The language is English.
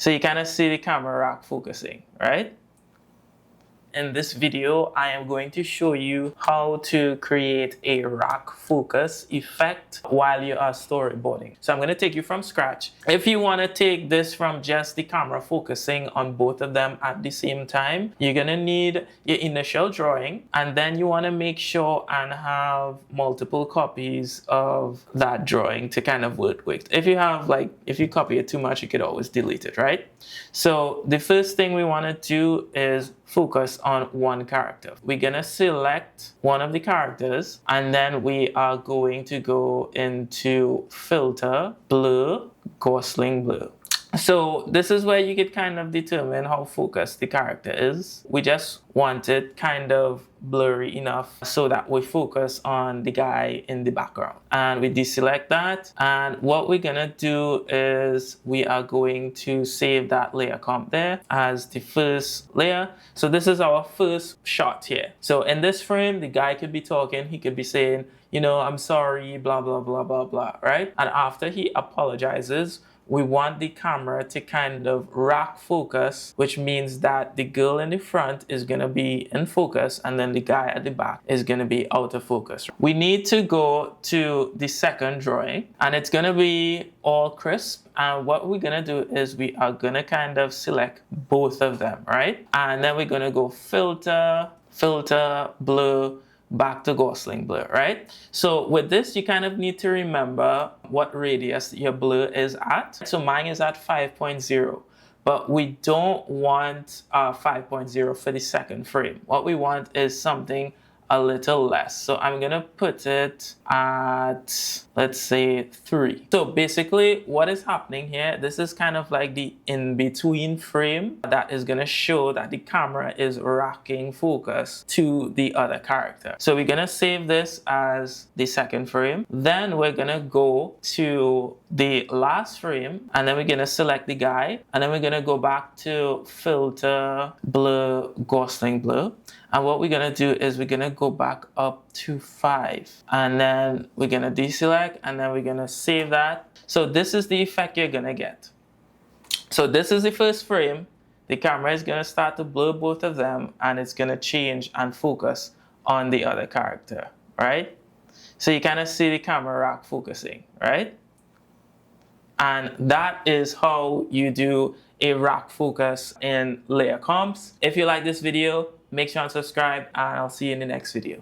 So you kind of see the camera rack focusing, right? In this video, I am going to show you how to create a rack focus effect while you are storyboarding. So I'm going to take you from scratch. If you want to take this from just the camera focusing on both of them at the same time, you're going to need your initial drawing, and then you want to make sure and have multiple copies of that drawing to kind of work with. If you copy it too much, you could always delete it, right? So the first thing we want to do is focus on one character. We're gonna select one of the characters, and then we are going to go into filter, blur, Gosling blur. So this is where you could kind of determine how focused the character is. We just want it kind of blurry enough so that we focus on the guy in the background. And we deselect that. And what we're gonna do is we are going to save that layer comp there as the first layer. So this is our first shot here. So in this frame, the guy could be talking, he could be saying, you know, I'm sorry, blah, blah, blah, blah, blah, right? And after he apologizes, we want the camera to kind of rack focus, which means that the girl in the front is going to be in focus and then the guy at the back is going to be out of focus. We need to go to the second drawing, and it's going to be all crisp. And what we're going to do is we are going to kind of select both of them, right? And then we're going to go filter, filter, blur, back to Gosling blur, right? So with this, you kind of need to remember what radius your blur is at. So mine is at 5.0, but we don't want 5.0 for the second frame. What we want is something a little less. So I'm gonna put it at, let's say 3. So basically what is happening here, this is kind of like the in-between frame that is gonna show that the camera is racking focus to the other character. So we're gonna save this as the second frame. Then we're gonna go to the last frame, and then we're gonna select the guy, and then we're gonna go back to filter, blur, Gosling blur. And what we're gonna do is we're gonna go back up to 5, and then we're gonna deselect, and then we're gonna save that. So this is the effect you're gonna get. So this is the first frame. The camera is gonna start to blur both of them, and it's gonna change and focus on the other character, right? So you kind of see the camera rack focusing, right? And that is how you do a rack focus in layer comps. If you like this video, make sure to subscribe, and I'll see you in the next video.